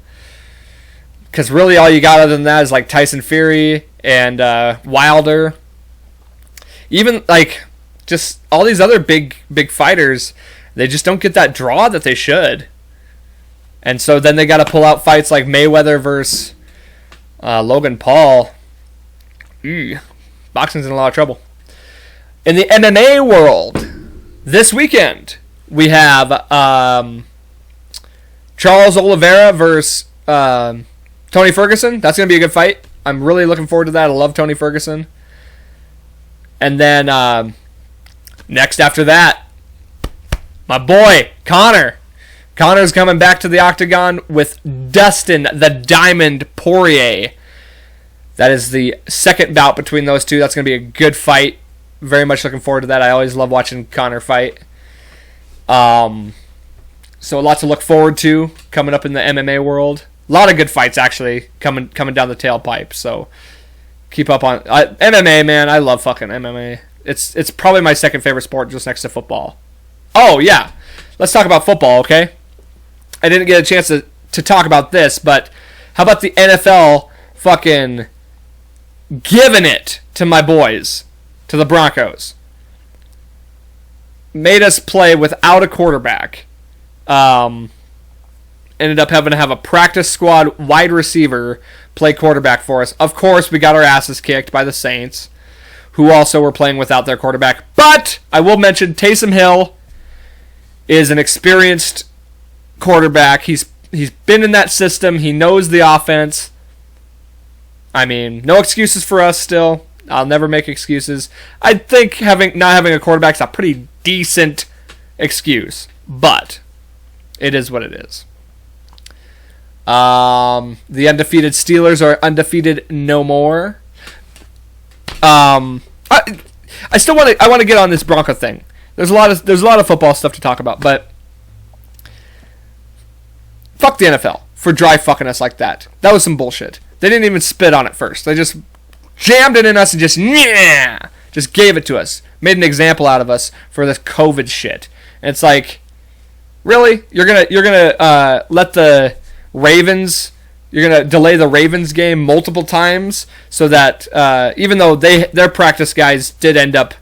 Because really all you got other than that is like Tyson Fury and Wilder. Even like just all these other big fighters, they just don't get that draw that they should. And so then they got to pull out fights like Mayweather versus Logan Paul. Boxing's in a lot of trouble. In the MMA world, this weekend we have Charles Oliveira versus Tony Ferguson. That's going to be a good fight. I'm really looking forward to that. I love Tony Ferguson. And then next after that, my boy, Conor. Conor's coming back to the octagon with Dustin the Diamond Poirier. That is the second bout between those two. That's going to be a good fight. Very much looking forward to that. I always love watching Conor fight. So a lot to look forward to coming up in the MMA world. A lot of good fights actually coming down the tailpipe. So keep up on MMA, man. I love fucking MMA. It's probably my second favorite sport, just next to football. Oh yeah, let's talk about football, okay? I didn't get a chance to talk about this, but how about the NFL fucking giving it to my boys, to the Broncos? Made us play without a quarterback. Ended up having to have a practice squad wide receiver play quarterback for us. Of course, we got our asses kicked by the Saints, who also were playing without their quarterback. But I will mention Taysom Hill is an experienced quarterback. He's been in that system. He knows the offense. I mean, no excuses for us still. I'll never make excuses. I think not having a quarterback is a pretty decent excuse, but it is what it is. The undefeated Steelers are undefeated no more. I still want to get on this Bronco thing. There's a lot of football stuff to talk about, but fuck the NFL for dry fucking us like that. That was some bullshit. They didn't even spit on it first. They just jammed it in us and just gave it to us. Made an example out of us for this COVID shit. And it's like, really? You're gonna let the Ravens? You're gonna delay the Ravens game multiple times so that even though their practice guys did end up,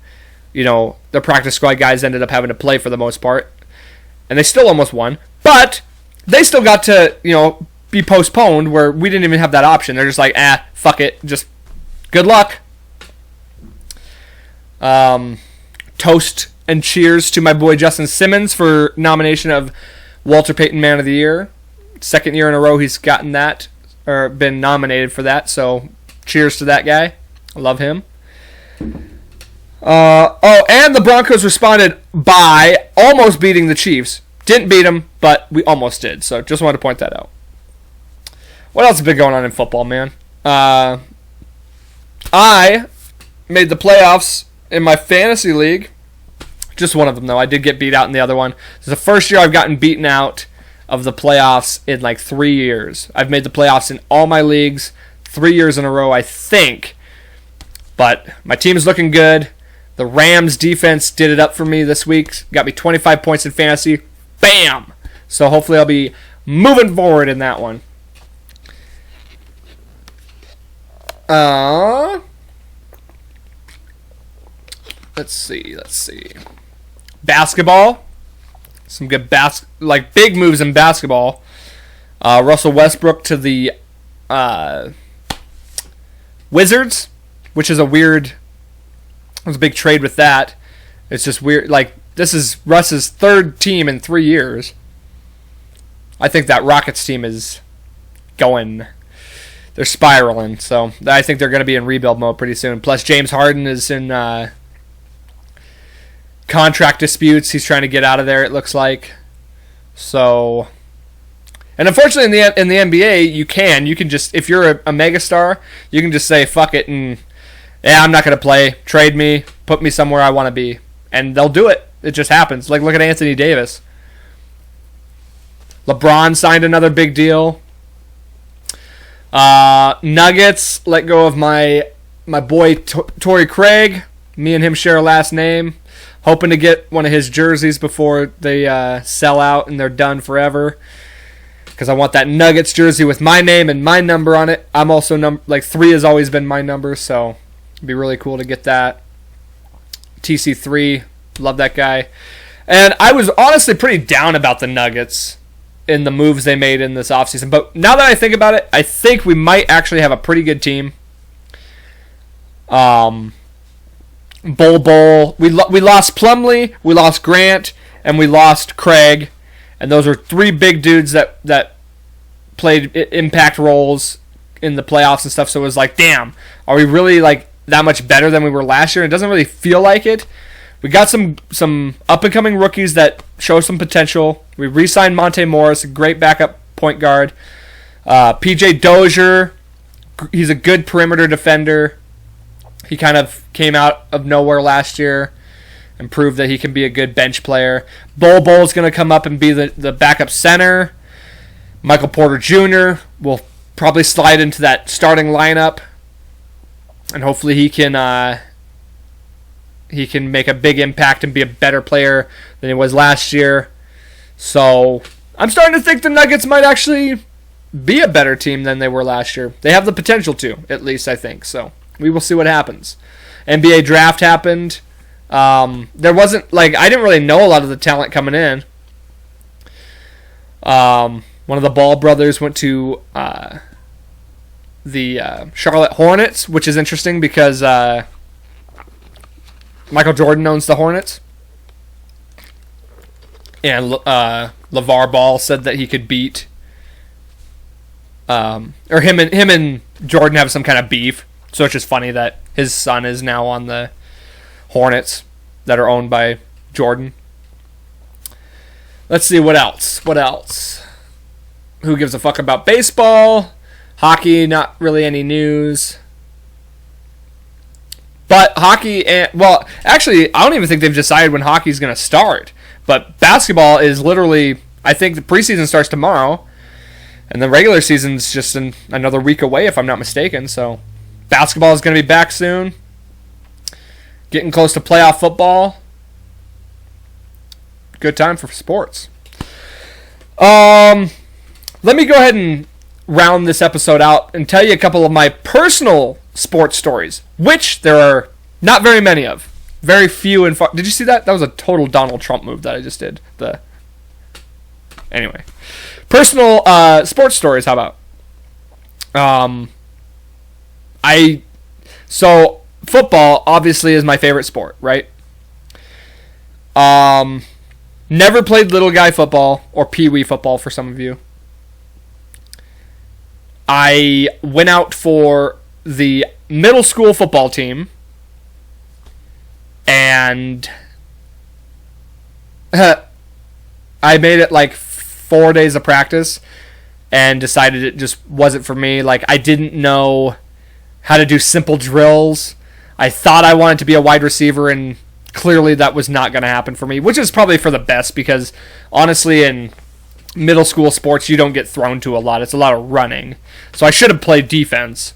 their practice squad guys ended up having to play for the most part, and they still almost won, but they still got to be postponed where we didn't even have that option. They're just like, fuck it, just good luck. Toast and cheers to my boy Justin Simmons for nomination of Walter Payton Man of the Year. Second year in a row he's gotten that, or been nominated for that, so cheers to that guy. I love him. And the Broncos responded by almost beating the Chiefs Didn't beat them, but we almost did. So just wanted to point that out. What else has been going on in football, man? I made the playoffs in my fantasy league. Just one of them, though. I did get beat out in the other one. It's the first year I've gotten beaten out of the playoffs in like 3 years. I've made the playoffs in all my leagues 3 years in a row, I think. But my team is looking good. The Rams defense did it up for me this week. Got me 25 points in fantasy. Bam! So hopefully I'll be moving forward in that one. Let's see. Basketball. Some good big moves in basketball. Russell Westbrook to the Wizards, which is a weird. There's a big trade with that. It's just weird. Like, this is Russ's third team in 3 years. I think that Rockets team is going. They're spiraling. So I think they're going to be in rebuild mode pretty soon. Plus, James Harden is in contract disputes. He's trying to get out of there, it looks like. So, and unfortunately in the NBA, you can just, if you're a megastar, you can just say fuck it and I'm not going to play. Trade me, put me somewhere I want to be, and they'll do it. It just happens. Like, look at Anthony Davis. LeBron signed another big deal. Nuggets let go of my boy Torrey Craig. Me and him share a last name. Hoping to get one of his jerseys before they sell out and they're done forever. Because I want that Nuggets jersey with my name and my number on it. I'm also 3 has always been my number, so it'd be really cool to get that. TC3, love that guy. And I was honestly pretty down about the Nuggets in the moves they made in this offseason. But now that I think about it, I think we might actually have a pretty good team. Bol. We lost Plumlee, we lost Grant, and we lost Craig. And those are 3 big dudes that played impact roles in the playoffs and stuff. So it was like, damn, are we really like that much better than we were last year? It doesn't really feel like it. We got some up-and-coming rookies that show some potential. We re-signed Monte Morris, a great backup point guard. PJ Dozier, he's a good perimeter defender. He kind of came out of nowhere last year and proved that he can be a good bench player. Bol is going to come up and be the backup center. Michael Porter Jr. will probably slide into that starting lineup. And hopefully he can make a big impact and be a better player than he was last year. So I'm starting to think the Nuggets might actually be a better team than they were last year. They have the potential to, at least I think. So we will see what happens. NBA draft happened. There wasn't, I didn't really know a lot of the talent coming in. One of the Ball brothers went to the Charlotte Hornets, which is interesting because Michael Jordan owns the Hornets. And LeVar Ball said that he could beat, or him and Jordan have some kind of beef. So it's just funny that his son is now on the Hornets that are owned by Jordan. Let's see, what else? Who gives a fuck about baseball? Hockey, not really any news. But hockey, actually, I don't even think they've decided when hockey's going to start. But basketball is literally, I think the preseason starts tomorrow. And the regular season's just another week away, if I'm not mistaken. So basketball is going to be back soon. Getting close to playoff football. Good time for sports. Let me go ahead and round this episode out and tell you a couple of my personal sports stories, which there are not very many of. Very few and far. Did you see that? That was a total Donald Trump move that I just did. Anyway. Personal sports stories, how about? So football obviously is my favorite sport, right? Never played little guy football or pee-wee football for some of you. I went out for the middle school football team and I made it like 4 days of practice and decided it just wasn't for me. Like, I didn't know how to do simple drills. I thought I wanted to be a wide receiver, and clearly that was not going to happen for me, which is probably for the best because, honestly, in middle school sports, you don't get thrown to a lot. It's a lot of running. So I should have played defense.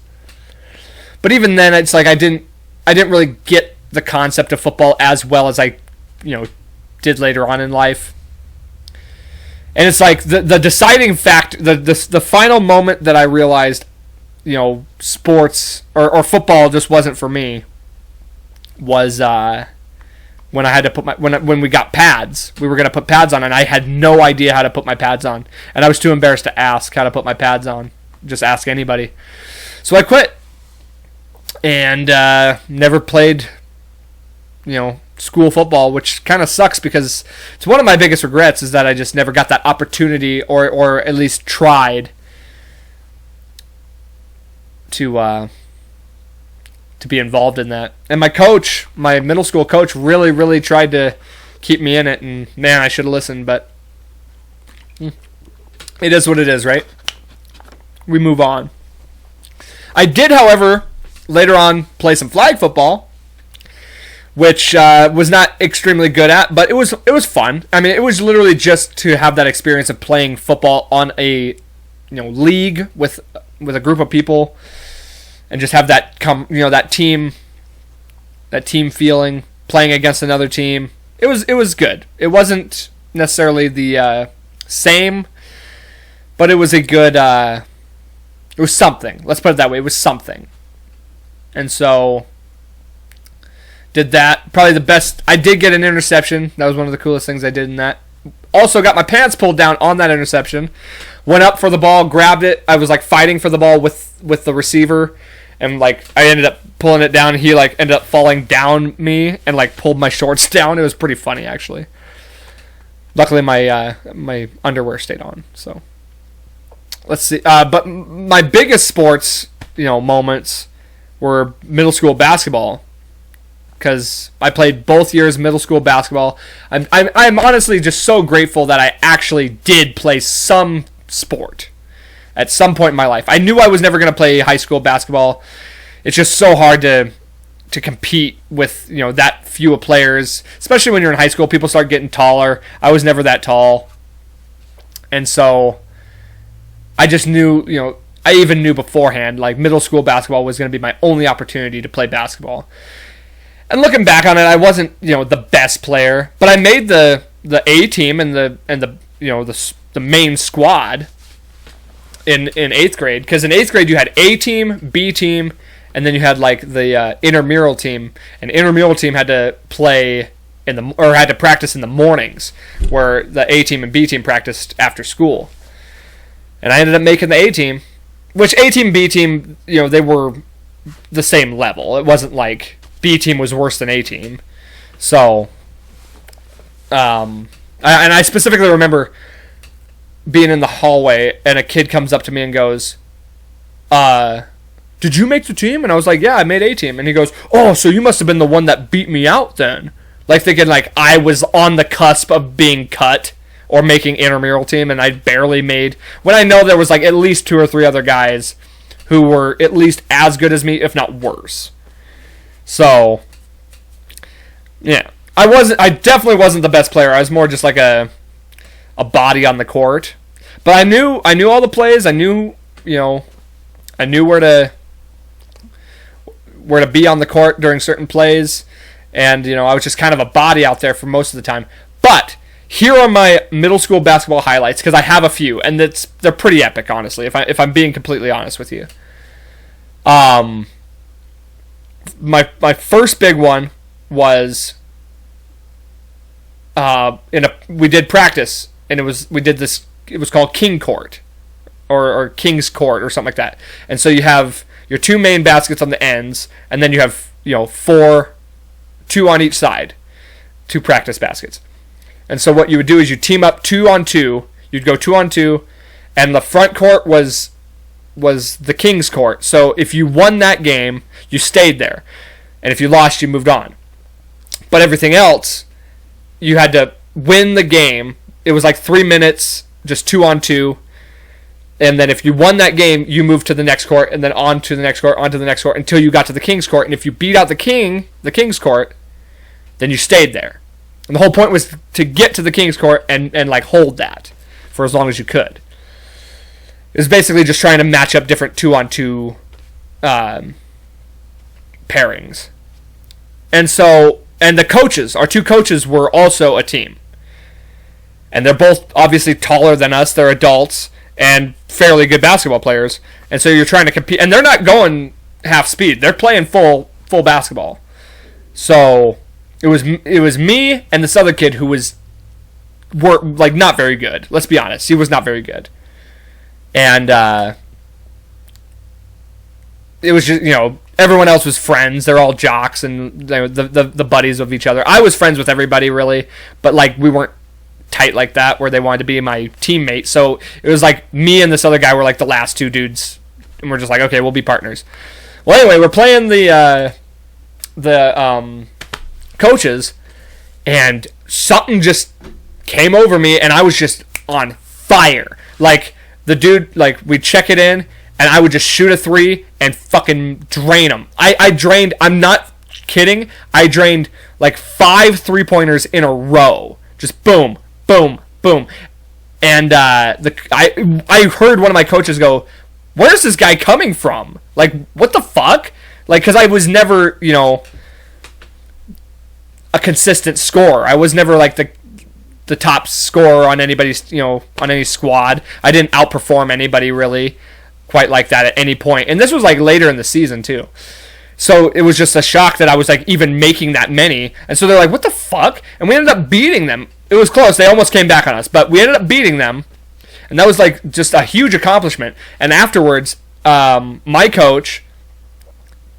But even then, it's like I didn't really get the concept of football as well as I, did later on in life. And it's like the deciding fact, the final moment that I realized, sports or football just wasn't for me was when I had to put when we got pads. We were going to put pads on, and I had no idea how to put my pads on. And I was too embarrassed to ask how to put my pads on. Just ask anybody. So I quit. And never played, school football, which kind of sucks because it's one of my biggest regrets is that I just never got that opportunity or at least tried to be involved in that. And my coach, my middle school coach, really, really tried to keep me in it, and man, I should have listened, but it is what it is, right? We move on. I did, however, later on play some flag football, which was not extremely good at, but it was fun. I mean, it was literally just to have that experience of playing football on a league with a group of people, and just have that that team feeling, playing against another team. It was good. It wasn't necessarily the same, but it was a good. It was something. Let's put it that way. It was something. And so, did that. Probably the best. I did get an interception. That was one of the coolest things I did in that. Also got my pants pulled down on that interception. Went up for the ball, grabbed it. I was like fighting for the ball with the receiver. And like I ended up pulling it down. He like ended up falling down me and like pulled my shorts down. It was pretty funny actually. Luckily my my underwear stayed on. So let's see. But my biggest sports moments were middle school basketball, because I played both years middle school basketball. I'm honestly just so grateful that I actually did play some sport at some point in my life. I knew I was never going to play high school basketball. It's just so hard to compete with that few of players, especially when you're in high school. People start getting taller. I was never that tall, and so I just knew I even knew beforehand, like, middle school basketball was going to be my only opportunity to play basketball. And looking back on it, I wasn't, the best player, but I made the A team and the main squad in 8th grade, because in 8th grade you had A team, B team, and then you had like the intramural team, and intramural team had to play had to practice in the mornings, where the A team and B team practiced after school. And I ended up making the A team. Which A team, B team, they were the same level. It wasn't like B team was worse than A team. So, I specifically remember being in the hallway and a kid comes up to me and goes, "Did you make the team?" And I was like, "Yeah, I made A team." And he goes, "Oh, so you must have been the one that beat me out then." Like thinking like I was on the cusp of being cut or making intramural team, and I barely made, when I know there was like at least 2 or 3 other guys who were at least as good as me, if not worse. So, yeah, I definitely wasn't the best player. I was more just like a body on the court. But I knew all the plays. I knew where to be on the court during certain plays, and I was just kind of a body out there for most of the time. But here are my middle school basketball highlights, because I have a few, and they're pretty epic, honestly, if I'm being completely honest with you. My first big one was we did practice, and it was called King Court or King's Court or something like that. And so you have your 2 main baskets on the ends, and then you have 2 on each side, 2 practice baskets. And so what you would do is you team up 2 on 2. You'd go 2 on 2, and the front court was the King's Court. So if you won that game, you stayed there, and if you lost, you moved on. But everything else, you had to win the game it was like 3 minutes, just 2-on-2. And then if you won that game, you moved to the next court, and then on to the next court, on to the next court, until you got to the king's court. And if you beat out the king's court, then you stayed there. And the whole point was to get to the king's court and like hold that for as long as you could. It was basically just trying to match up different 2-on-2 pairings. And so, and the coaches, our 2 coaches were also a team. And they're both obviously taller than us. They're adults and fairly good basketball players. And so you're trying to compete. And they're not going half speed. They're playing full basketball. So it was me and this other kid who were like not very good. Let's be honest. He was not very good. And it was just, everyone else was friends. They're all jocks and the buddies of each other. I was friends with everybody really, but like we weren't tight like that where they wanted to be my teammate. So it was like me and this other guy were like the last 2 dudes, and we're just like, okay, we'll be partners. Well, anyway, we're playing the coaches, and something just came over me, and I was just on fire. Like the dude, like we'd check it in, and I would just shoot a 3 and fucking drain them. I drained. I'm not kidding. I drained like 5 3-pointers in a row. Just boom. Boom, boom. And I heard one of my coaches go, where's this guy coming from? Like, what the fuck? Like, because I was never, a consistent scorer. I was never, like, the top scorer on anybody's, on any squad. I didn't outperform anybody, really, quite like that at any point. And this was, like, later in the season, too. So it was just a shock that I was, like, even making that many. And so they're like, what the fuck? And we ended up beating them. It was close. They almost came back on us. But we ended up beating them. And that was, like, just a huge accomplishment. And afterwards, my coach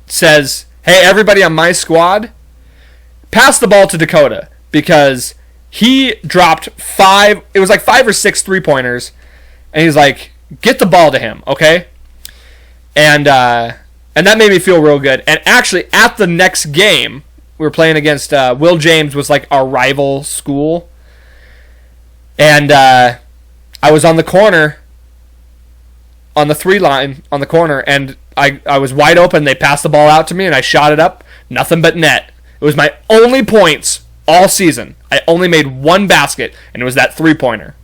says, hey, everybody on my squad, pass the ball to Dakota. Because he dropped 5, it was like 5 or 6 3-pointers. And he's like, get the ball to him, okay? And that made me feel real good. And actually, at the next game, we were playing against Will James, was like our rival school. And I was on the corner, on the 3 line, on the corner, and I was wide open. They passed the ball out to me, and I shot it up. Nothing but net. It was my only points all season. I only made 1 basket, and it was that 3-pointer.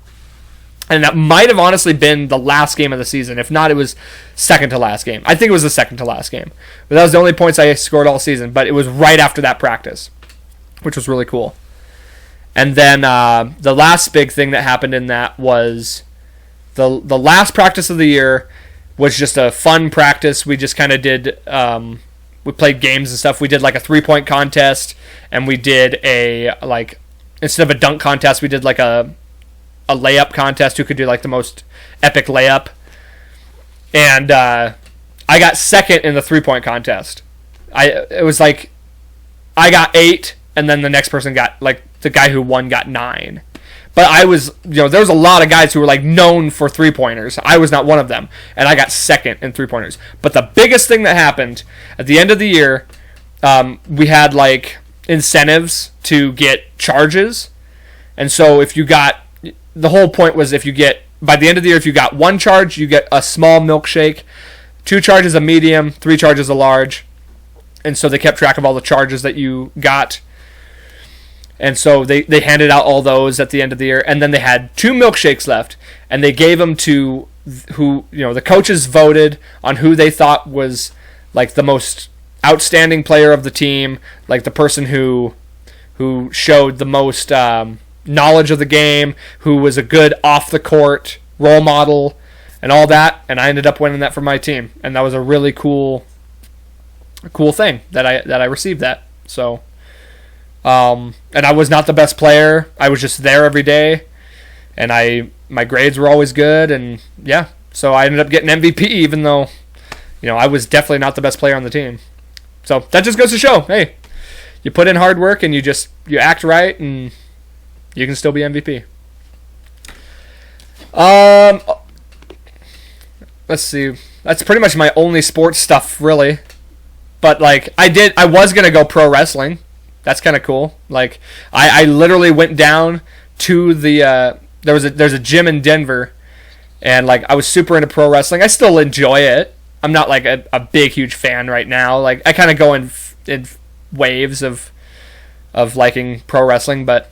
And that might have honestly been the last game of the season. If not, it was second to last game. I think it was the second to last game. But that was the only points I scored all season. But it was right after that practice, which was really cool. And then the last big thing that happened in that was the last practice of the year was just a fun practice. We just kind of did, we played games and stuff. We did like a 3-point contest, and we did instead of a dunk contest, we did like a layup contest. Who could do like the most epic layup? And I got second in the 3-point contest. It was like I got 8, and then the next person got, like, the guy who won got 9. But I was, there was a lot of guys who were like known for 3-pointers. I was not one of them, and I got second in 3-pointers. But the biggest thing that happened at the end of the year, we had like incentives to get charges. And so if you got, the whole point was if you get, by the end of the year, if you got 1 charge, you get a small milkshake, 2 charges a medium, 3 charges a large. And so they kept track of all the charges that you got. And so they handed out all those at the end of the year. And then they had 2 milkshakes left. And they gave them to who, the coaches voted on who they thought was like the most outstanding player of the team. Like the person who showed the most knowledge of the game, who was a good off-the-court role model and all that. And I ended up winning that for my team. And that was a really cool thing that I received that. So... and I was not the best player. I was just there every day, and my grades were always good, and yeah, so I ended up getting MVP, even though, I was definitely not the best player on the team. So that just goes to show, hey, you put in hard work and you act right, and you can still be MVP. Let's see. That's pretty much my only sports stuff, really. But like I was gonna go pro wrestling. That's kind of cool. Like, I literally went down to the there's a gym in Denver, and like I was super into pro wrestling. I still enjoy it. I'm not like a big huge fan right now. Like I kind of go in waves of liking pro wrestling, but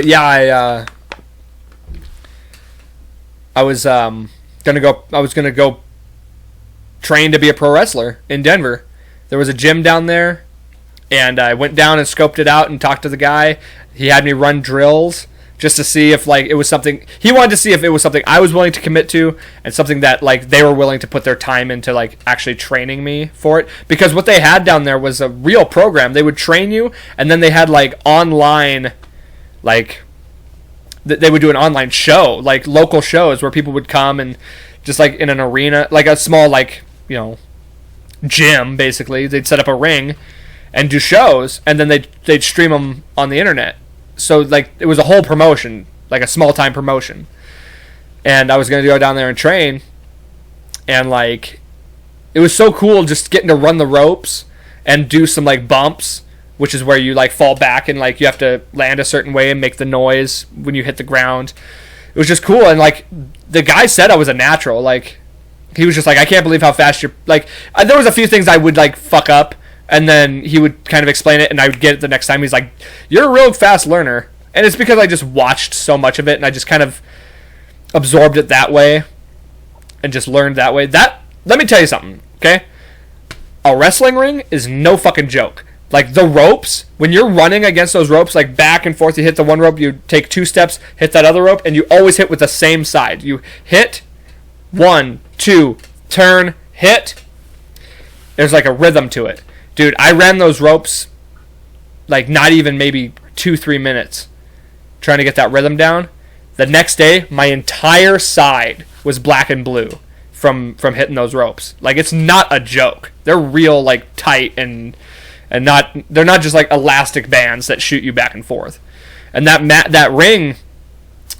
yeah, I was gonna go train to be a pro wrestler in Denver. There was a gym down there, and I went down and scoped it out and talked to the guy. He had me run drills just to see if like it was something he wanted to see if it was something I was willing to commit to, and something that like they were willing to put their time into, like actually training me for it. Because what they had down there was a real program. They would train you, and then they had like online, like they would do an online show, like local shows where people would come and just like in an arena, like a small like gym basically. They'd set up a ring and do shows, and then they'd stream them on the internet. So like it was a whole promotion, like a small time promotion. And I was gonna go down there and train, and like it was so cool just getting to run the ropes and do some like bumps, which is where you like fall back and like you have to land a certain way and make the noise when you hit the ground. It was just cool, and like the guy said I was a natural. Like he was just like, I can't believe how fast you're. Like there was a few things I would like fuck up, and then he would kind of explain it, and I would get it the next time. He's like, you're a real fast learner, and it's because I just watched so much of it, and I just kind of absorbed it that way, and just learned that way. Let me tell you something, okay? A wrestling ring is no fucking joke. Like the ropes, when you're running against those ropes, like back and forth, you hit the one rope, you take 2 steps, hit that other rope, and you always hit with the same side. You hit, 1, 2, turn, hit. There's like a rhythm to it. Dude, I ran those ropes like not even maybe 2-3 minutes trying to get that rhythm down. The next day, my entire side was black and blue from hitting those ropes. Like it's not a joke. They're real like tight and they're not just like elastic bands that shoot you back and forth. And that ring,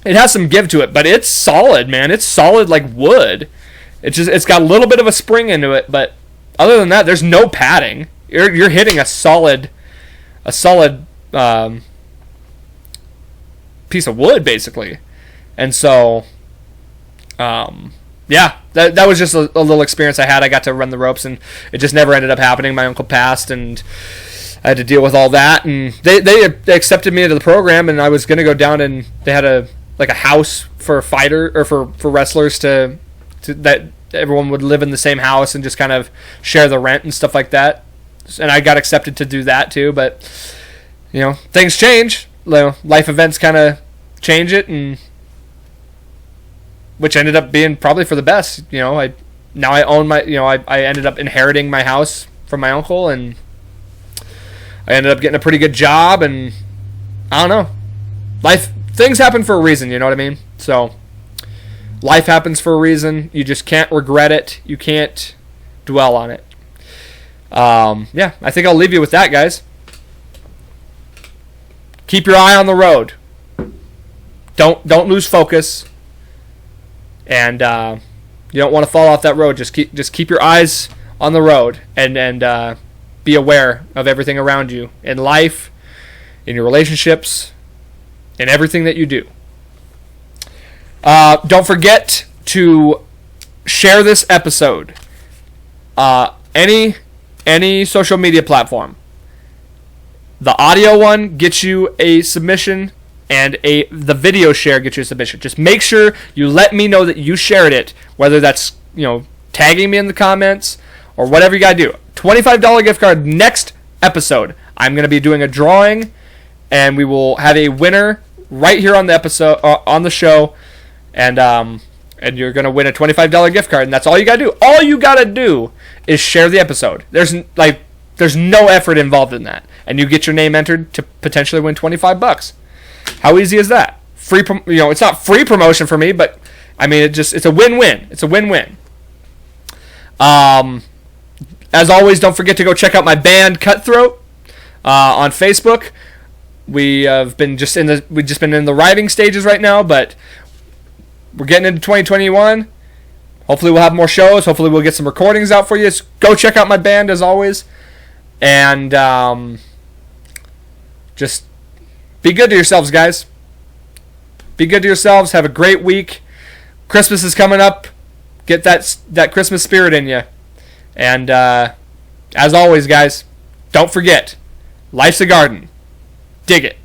it has some give to it, but it's solid, man. It's solid like wood. It's got a little bit of a spring into it, but other than that, there's no padding. You're hitting a solid piece of wood basically. And so yeah, that was just a little experience I had. I got to run the ropes, and it just never ended up happening. My uncle passed, and I had to deal with all that. And they accepted me into the program, and I was going to go down, and they had a house for for wrestlers to that everyone would live in the same house and just kind of share the rent and stuff like that. And I got accepted to do that too, but things change. Life events kind of change it, and which ended up being probably for the best. I own my, I ended up inheriting my house from my uncle, and I ended up getting a pretty good job, and I don't know. Things happen for a reason, you know what I mean? So, life happens for a reason. You just can't regret it. You can't dwell on it. Yeah, I think I'll leave you with that, guys. Keep your eye on the road. Don't lose focus. And you don't want to fall off that road. Just keep your eyes on the road, and be aware of everything around you in life, in your relationships, in everything that you do. Don't forget to share this episode. Any social media platform. The audio one gets you a submission, and the video share gets you a submission. Just make sure you let me know that you shared it, whether that's tagging me in the comments or whatever you gotta do. $25 gift card next episode. I'm gonna be doing a drawing, and we will have a winner right here on the episode on the show, and you're gonna win a $25 gift card, and that's all you gotta do. All you gotta do is share the episode. There's no effort involved in that, and you get your name entered to potentially win $25. How easy is that? It's not free promotion for me, but I mean, it's a win-win. It's a win-win. As always, don't forget to go check out my band Cutthroat on Facebook. We've just been in the writing stages right now, but we're getting into 2021. Hopefully we'll have more shows. Hopefully we'll get some recordings out for you. So go check out my band as always, and just be good to yourselves, guys. Be good to yourselves. Have a great week. Christmas is coming up. Get that Christmas spirit in you. And as always, guys, don't forget, life's a garden. Dig it.